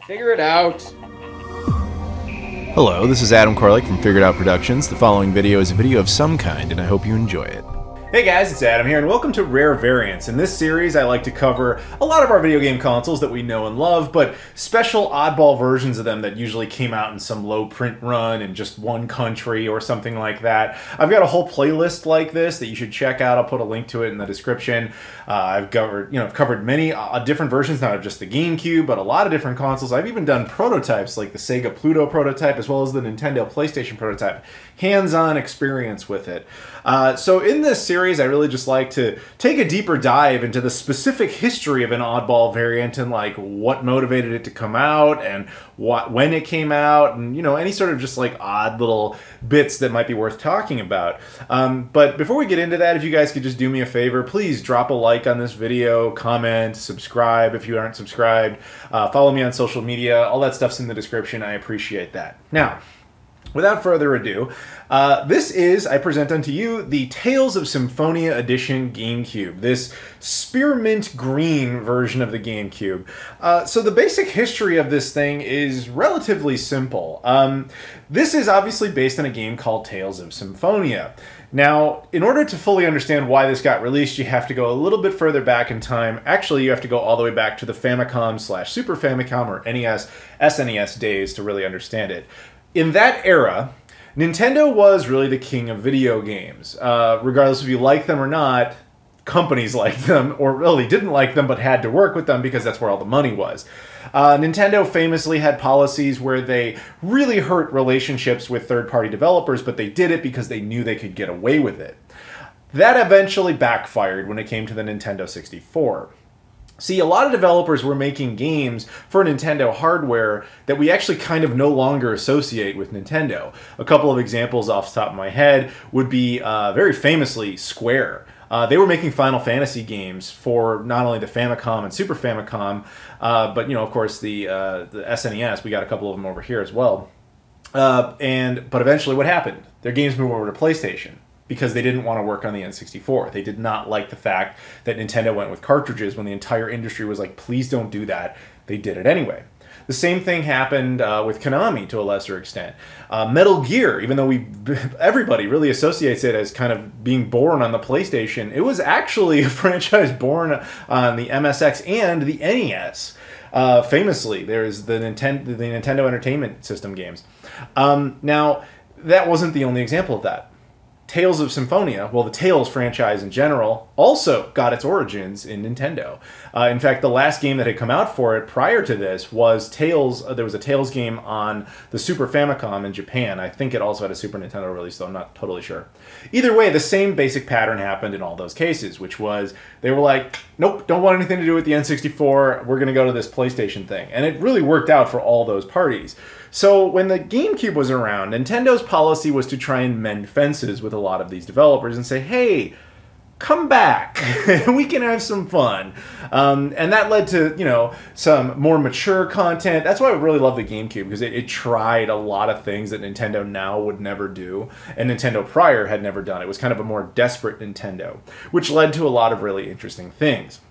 Figure it out. Hello, this is Adam Koralik from Figured Out Productions. The following video is a video of some kind, and I hope you enjoy it. Hey guys, it's Adam here, and welcome to Rare Variants. In this series, I like to cover a lot of our video game consoles that we know and love, but special oddball versions of them that usually came out in some low print run in just one country or something like that. I've got a whole playlist like this that you should check out. I'll put a link to it in the description. I've covered many different versions, not of just the GameCube, but a lot of different consoles. I've even done prototypes like the Sega Pluto prototype as well as the Nintendo PlayStation prototype. Hands-on experience with it. So in this series, I really just like to take a deeper dive into the specific history of an oddball variant and like what motivated it to come out and when it came out and any sort of just like odd little bits that might be worth talking about. But before we get into that, if you guys could just do me a favor, please drop a like on this video, comment, subscribe if you aren't subscribed, follow me on social media, all that stuff's in the description. I appreciate that. Now, without further ado, I present unto you the Tales of Symphonia Edition GameCube, this spearmint green version of the GameCube. So the basic history of this thing is relatively simple. This is obviously based on a game called Tales of Symphonia. Now, in order to fully understand why this got released, you have to go a little bit further back in time. Actually, you have to go all the way back to the Famicom/Super Famicom or NES, SNES days to really understand it. In that era, Nintendo was really the king of video games. Regardless if you like them or not, companies liked them, or really didn't like them but had to work with them because that's where all the money was. Nintendo famously had policies where they really hurt relationships with third-party developers, but they did it because they knew they could get away with it. That eventually backfired when it came to the Nintendo 64. See, a lot of developers were making games for Nintendo hardware that we actually kind of no longer associate with Nintendo. A couple of examples off the top of my head would be, very famously, Square. They were making Final Fantasy games for not only the Famicom and Super Famicom, but, of course, the SNES. We got a couple of them over here as well. But eventually what happened? Their games moved over to PlayStation, because they didn't want to work on the N64. They did not like the fact that Nintendo went with cartridges when the entire industry was like, please don't do that. They did it anyway. The same thing happened with Konami to a lesser extent. Metal Gear, even though everybody really associates it as kind of being born on the PlayStation, it was actually a franchise born on the MSX and the NES. Famously, there's the Nintendo Entertainment System games. Now, that wasn't the only example of that. Tales of Symphonia, well, the Tales franchise in general, also got its origins in Nintendo. In fact, the last game that had come out for it prior to this was Tales. There was a Tales game on the Super Famicom in Japan. I think it also had a Super Nintendo release, though I'm not totally sure. Either way, the same basic pattern happened in all those cases, which was they were like, nope, don't want anything to do with the N64. We're going to go to this PlayStation thing. And it really worked out for all those parties. So when the GameCube was around, Nintendo's policy was to try and mend fences with a lot of these developers and say, hey, come back, we can have some fun. And that led to, some more mature content. That's why I really love the GameCube, because it tried a lot of things that Nintendo now would never do, and Nintendo prior had never done. It was kind of a more desperate Nintendo, which led to a lot of really interesting things.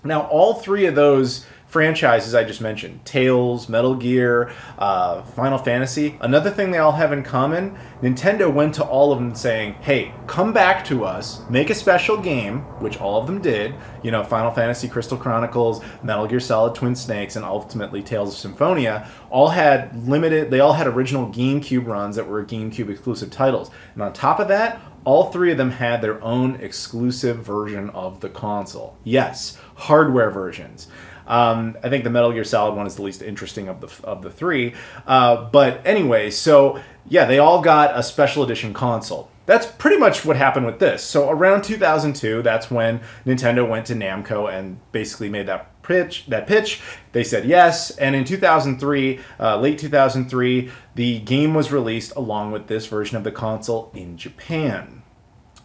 Now, all three of those franchises I just mentioned, Tales, Metal Gear, Final Fantasy, another thing they all have in common, Nintendo went to all of them saying, hey, come back to us, make a special game, which all of them did, Final Fantasy Crystal Chronicles, Metal Gear Solid Twin Snakes, and ultimately Tales of Symphonia, they all had original GameCube runs that were GameCube exclusive titles. And on top of that, all three of them had their own exclusive version of the console. Yes, hardware versions. I think the Metal Gear Solid one is the least interesting of the three. But anyway, so yeah, they all got a special edition console. That's pretty much what happened with this. So around 2002, that's when Nintendo went to Namco and basically made that pitch. They said yes, and in 2003, late 2003, the game was released along with this version of the console in Japan.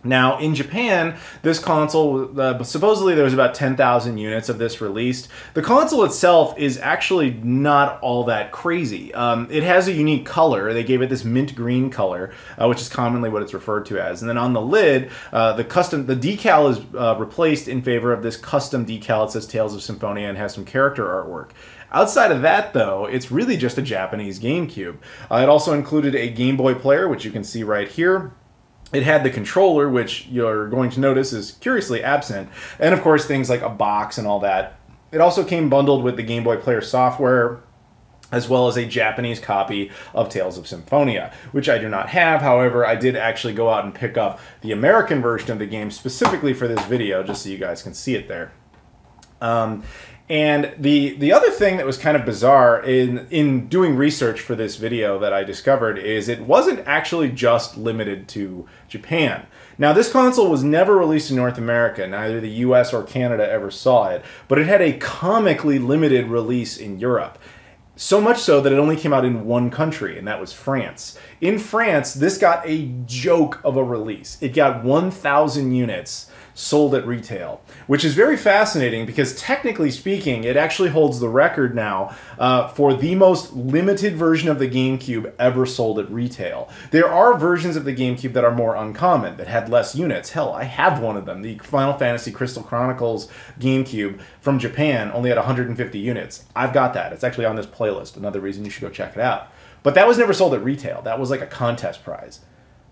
Now, in Japan, this console, supposedly there was about 10,000 units of this released. The console itself is actually not all that crazy. It has a unique color. They gave it this mint green color, which is commonly what it's referred to as. And then on the lid, the decal is replaced in favor of this custom decal. It says Tales of Symphonia and has some character artwork. Outside of that, though, it's really just a Japanese GameCube. It also included a Game Boy player, which you can see right here. It had the controller, which you're going to notice is curiously absent, and of course things like a box and all that. It also came bundled with the Game Boy Player software, as well as a Japanese copy of Tales of Symphonia, which I do not have. However, I did actually go out and pick up the American version of the game specifically for this video, just so you guys can see it there. And the other thing that was kind of bizarre in doing research for this video that I discovered is it wasn't actually just limited to Japan. Now, this console was never released in North America. Neither the US or Canada ever saw it, but it had a comically limited release in Europe. So much so that it only came out in one country, and that was France. In France, this got a joke of a release. It got 1,000 units sold at retail, which is very fascinating because technically speaking, it actually holds the record now for the most limited version of the GameCube ever sold at retail. There are versions of the GameCube that are more uncommon, that had less units. Hell, I have one of them. The Final Fantasy Crystal Chronicles GameCube from Japan only had 150 units. I've got that. It's actually on this playlist. Another reason you should go check it out. But that was never sold at retail. That was like a contest prize.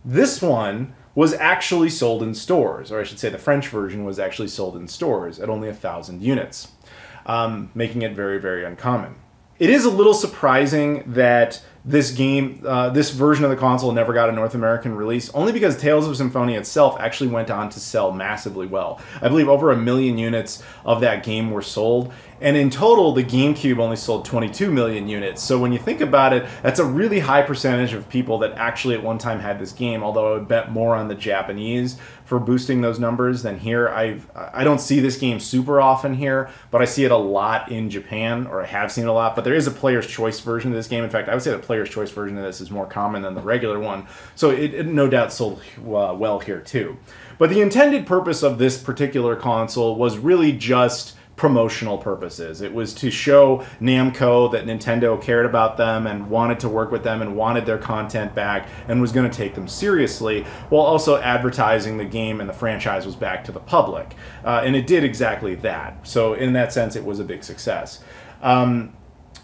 This one was actually sold in stores, or I should say the French version was actually sold in stores at only 1,000 units, making it very, very uncommon. It is a little surprising that this game, this version of the console never got a North American release, only because Tales of Symphonia itself actually went on to sell massively well. I believe over 1 million units of that game were sold, and in total, the GameCube only sold 22 million units. So when you think about it, that's a really high percentage of people that actually at one time had this game, although I would bet more on the Japanese for boosting those numbers than here. I don't see this game super often here, but I see it a lot in Japan, or I have seen it a lot, but there is a player's choice version of this game. In fact, I would say the player's choice version of this is more common than the regular one, so it no doubt sold well here too. But the intended purpose of this particular console was really just promotional purposes. It was to show Namco that Nintendo cared about them and wanted to work with them and wanted their content back and was going to take them seriously, while also advertising the game and the franchise was back to the public. And it did exactly that. So in that sense, it was a big success.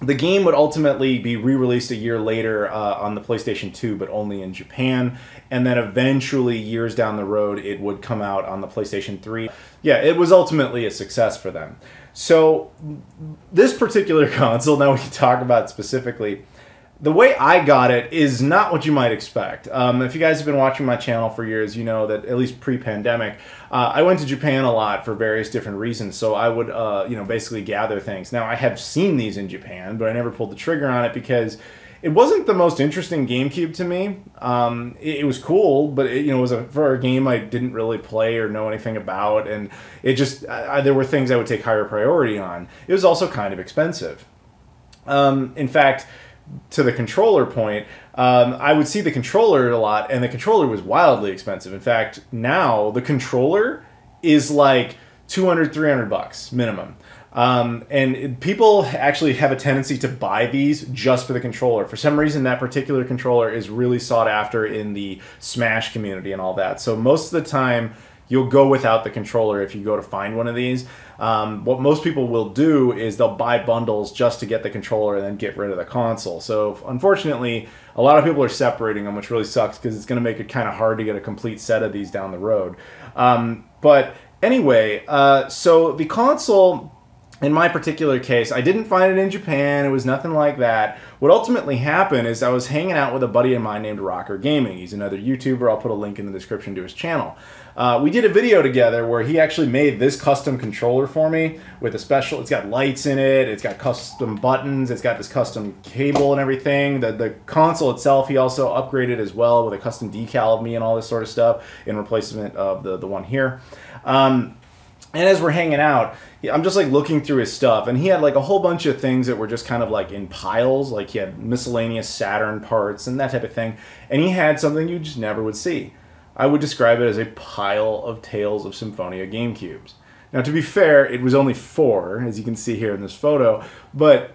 The game would ultimately be re-released a year later on the PlayStation 2, but only in Japan. And then eventually, years down the road, it would come out on the PlayStation 3. Yeah, it was ultimately a success for them. So this particular console, now we can talk about specifically, the way I got it is not what you might expect. If you guys have been watching my channel for years, you know that at least pre-pandemic, I went to Japan a lot for various different reasons. So I would, basically gather things. Now I have seen these in Japan, but I never pulled the trigger on it because it wasn't the most interesting GameCube to me. It was cool, but it was for a game I didn't really play or know anything about, and it just there were things I would take higher priority on. It was also kind of expensive. In fact, to the controller point, I would see the controller a lot, and the controller was wildly expensive. In fact, now the controller is like $200, $300 minimum. And people actually have a tendency to buy these just for the controller. For some reason, that particular controller is really sought after in the Smash community and all that. So most of the time, you'll go without the controller if you go to find one of these. What most people will do is they'll buy bundles just to get the controller and then get rid of the console. So unfortunately, a lot of people are separating them, which really sucks because it's going to make it kind of hard to get a complete set of these down the road. But anyway, so the console, in my particular case, I didn't find it in Japan. It was nothing like that. What ultimately happened is I was hanging out with a buddy of mine named Rocker Gaming. He's another YouTuber. I'll put a link in the description to his channel. We did a video together where he actually made this custom controller for me with a special, it's got lights in it, it's got custom buttons, it's got this custom cable and everything. The console itself, he also upgraded as well with a custom decal of me and all this sort of stuff in replacement of the one here. And as we're hanging out, I'm just like looking through his stuff, and he had like a whole bunch of things that were just kind of like in piles, like he had miscellaneous Saturn parts and that type of thing, and he had something you just never would see. I would describe it as a pile of Tales of Symphonia GameCubes. Now, to be fair, it was only 4, as you can see here in this photo, but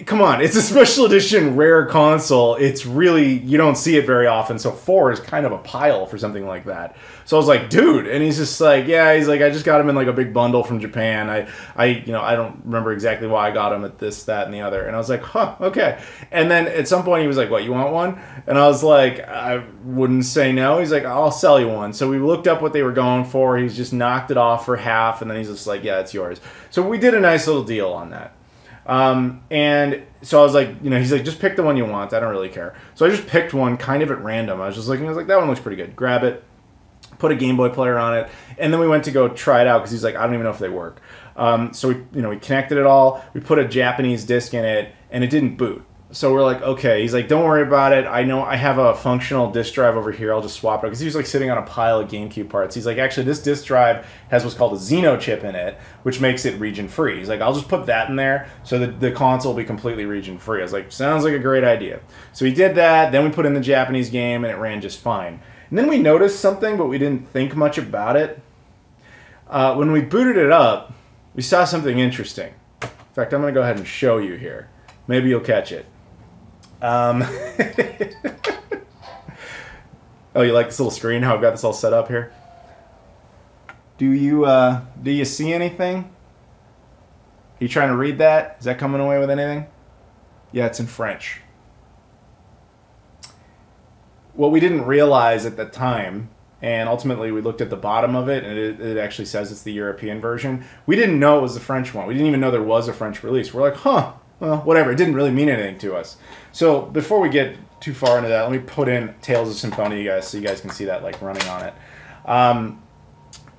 come on, it's a special edition rare console. It's really, you don't see it very often, so 4 is kind of a pile for something like that. So I was like, dude, and he's just like, yeah, he's like, I just got him in like a big bundle from Japan. I don't remember exactly why I got him at this, that, and the other. And I was like, huh, okay. And then at some point he was like, what, you want one? And I was like, I wouldn't say no. He's like, I'll sell you one. So we looked up what they were going for. He's just knocked it off for half, and then he's just like, yeah, it's yours. So we did a nice little deal on that. And so I was like, he's like, just pick the one you want. I don't really care. So I just picked one kind of at random. I was just looking, I was like, that one looks pretty good. Grab it, put a Game Boy player on it, and then we went to go try it out because he's like, I don't even know if they work. So we connected it all. We put a Japanese disc in it, and it didn't boot. So we're like, okay. He's like, don't worry about it. I know I have a functional disk drive over here. I'll just swap it. Because he was like sitting on a pile of GameCube parts. He's like, actually, this disk drive has what's called a Xeno chip in it, which makes it region free. He's like, I'll just put that in there so that the console will be completely region free. I was like, sounds like a great idea. So he did that. Then we put in the Japanese game, and it ran just fine. And then we noticed something, but we didn't think much about it. When we booted it up, we saw something interesting. In fact, I'm going to go ahead and show you here. Maybe you'll catch it. Oh, you like this little screen? How I've got this all set up here? Do you see anything? Are you trying to read that? Is that coming away with anything? Yeah, it's in French. What we didn't realize at the time, and ultimately we looked at the bottom of it, and it actually says it's the European version. We didn't know it was the French one. We didn't even know there was a French release. We're like, huh. Well, whatever. It didn't really mean anything to us. So before we get too far into that, let me put in Tales of Symphonia, you guys, so you guys can see that like running on it.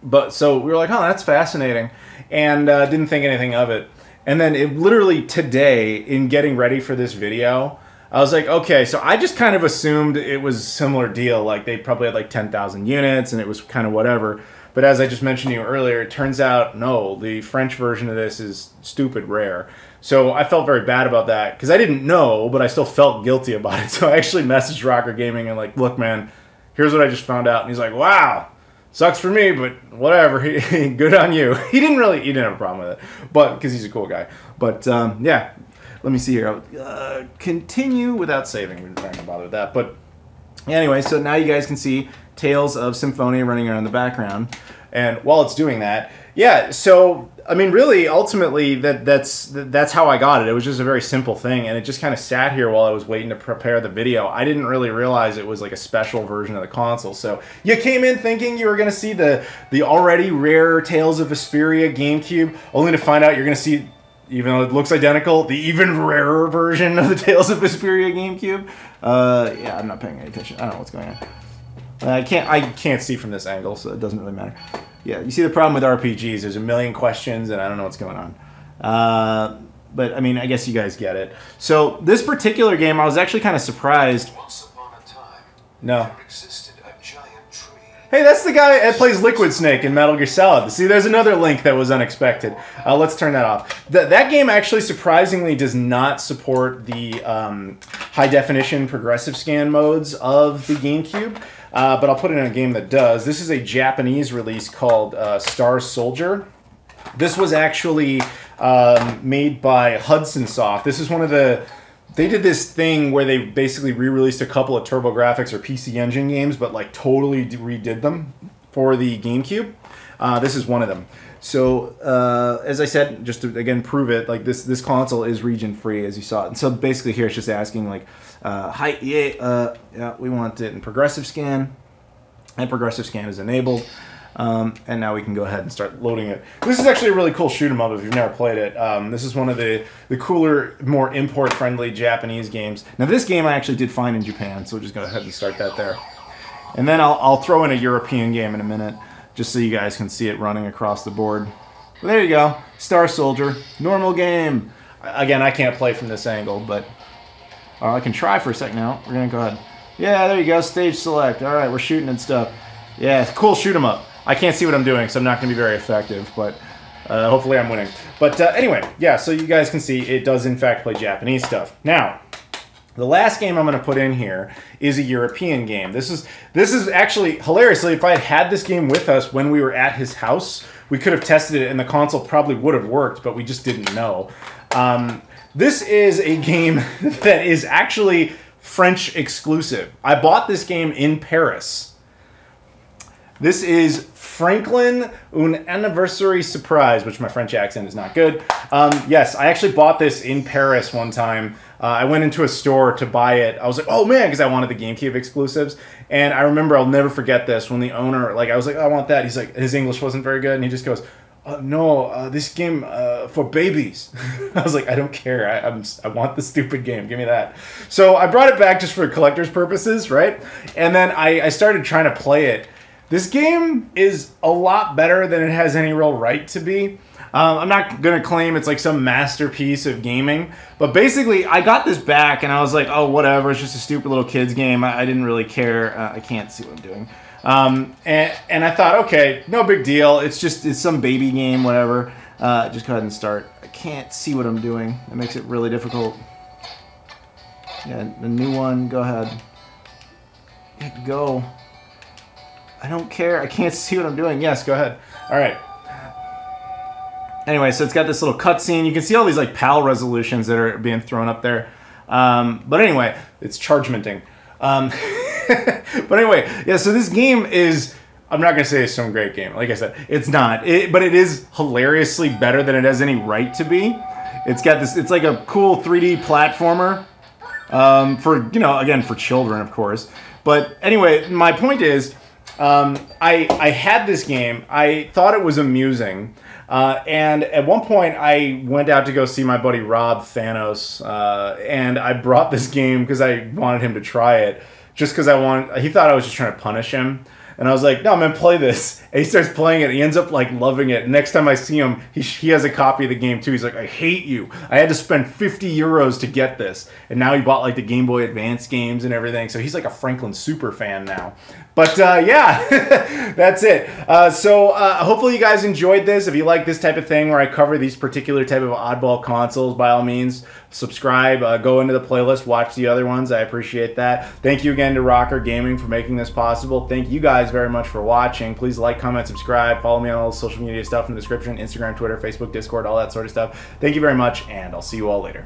But so we were like, oh, that's fascinating, and didn't think anything of it. And then it literally today, in getting ready for this video, I was like, okay, so I just kind of assumed it was a similar deal. Like they probably had like 10,000 units, and it was kind of whatever. But as I just mentioned to you earlier, it turns out, no, the French version of this is stupid rare. So I felt very bad about that because I didn't know, but I still felt guilty about it. So I actually messaged Rocker Gaming and like, look, man, here's what I just found out. And he's like, wow, sucks for me, but whatever. Good on you. He didn't have a problem with it, but because he's a cool guy. But yeah, let me see here. I'll continue without saving. We're not going to bother with that. But anyway, so now you guys can see Tales of Symphonia running around in the background. And while it's doing that, yeah, so I mean, really, ultimately, that's how I got it. It was just a very simple thing, and it just kind of sat here while I was waiting to prepare the video. I didn't really realize it was like a special version of the console. So you came in thinking you were going to see the already rare Tales of Vesperia GameCube, only to find out you're going to see, even though it looks identical, the even rarer version of the Tales of Vesperia GameCube. Yeah, I'm not paying any attention. I don't know what's going on. I can't see from this angle, so it doesn't really matter. Yeah, you see the problem with RPGs. There's a million questions, and I don't know what's going on. But, I mean, I guess you guys get it. So, this particular game, I was actually kind of surprised. Once upon a time, no. there existed a giant tree. Hey, that's the guy that plays Liquid Snake in Metal Gear Solid. See, there's another link that was unexpected. Let's turn that off. That game actually surprisingly does not support the high-definition progressive scan modes of the GameCube. But I'll put it in a game that does. This is a Japanese release called Star Soldier. This was actually made by Hudson Soft. This is one of the... They did this thing where they basically re-released a couple of TurboGrafx or PC Engine games, but like totally redid them for the GameCube. This is one of them. So, as I said, just to, again, prove it, like this console is region-free, as you saw. And so basically here it's just asking, like, hi, yeah, we want it in progressive scan. And progressive scan is enabled. And now we can go ahead and start loading it. This is actually a really cool shoot 'em up if you've never played it. This is one of the cooler, more import-friendly Japanese games. Now, this game I actually did find in Japan, so we'll just go ahead and start that there. And then I'll throw in a European game in a minute, just so you guys can see it running across the board. Well, there you go. Star Soldier. Normal game. Again, I can't play from this angle, but I can try for a sec now. We're going to go ahead. Yeah, there you go. Stage select. All right, we're shooting and stuff. Yeah, cool shoot 'em up. I can't see what I'm doing, so I'm not going to be very effective, but hopefully I'm winning. But anyway, yeah, so you guys can see it does, in fact, play Japanese stuff. Now, The last game I'm going to put in here is a European game. This is actually, hilariously, if I had had this game with us when we were at his house, we could have tested it and the console probably would have worked, but we just didn't know. This is a game that is actually French exclusive. I bought this game in Paris. This is Franklin Un Anniversary Surprise, which my French accent is not good. Yes, I actually bought this in Paris one time. I went into a store to buy it. I was like, oh man, because I wanted the GameCube exclusives. And I remember, I'll never forget this, when the owner, like, I was like, I want that. He's like, his English wasn't very good. And he just goes, no, this game for babies. I was like, I don't care. I want the stupid game. Give me that. So I brought it back just for collector's purposes, right? And then I started trying to play it. This game is a lot better than it has any real right to be. I'm not going to claim it's like some masterpiece of gaming, but basically I got this back and I was like, oh, whatever, it's just a stupid little kid's game. I didn't really care. I can't see what I'm doing. And I thought, okay, no big deal. It's some baby game, whatever. Just go ahead and start. I can't see what I'm doing. It makes it really difficult. Yeah, the new one, go ahead. Go. I don't care. I can't see what I'm doing. Yes, go ahead. All right. Anyway, so it's got this little cutscene. You can see all these like PAL resolutions that are being thrown up there. But anyway, it's charge minting. But anyway, yeah, so this game is, I'm not going to say it's some great game. Like I said, it's not. But it is hilariously better than it has any right to be. It's got this, it's like a cool 3D platformer for, you know, again, for children, of course. But anyway, my point is, I had this game. I thought it was amusing. And at one point, I went out to go see my buddy Rob Thanos, and I brought this game because I wanted him to try it, just because he thought I was just trying to punish him. And I was like, no, man, play this. And he starts playing it. And he ends up like loving it. Next time I see him, he has a copy of the game too. He's like, I hate you. I had to spend 50 euros to get this. And now he bought like the Game Boy Advance games and everything. So he's like a Franklin super fan now. But yeah, that's it. So hopefully you guys enjoyed this. If you like this type of thing where I cover these particular type of oddball consoles, by all means, subscribe, go into the playlist, watch the other ones. I appreciate that. Thank you again to Rocker Gaming for making this possible. Thank you guys very much for watching. Please like, comment, subscribe. Follow me on all the social media stuff in the description, Instagram, Twitter, Facebook, Discord, all that sort of stuff. Thank you very much, and I'll see you all later.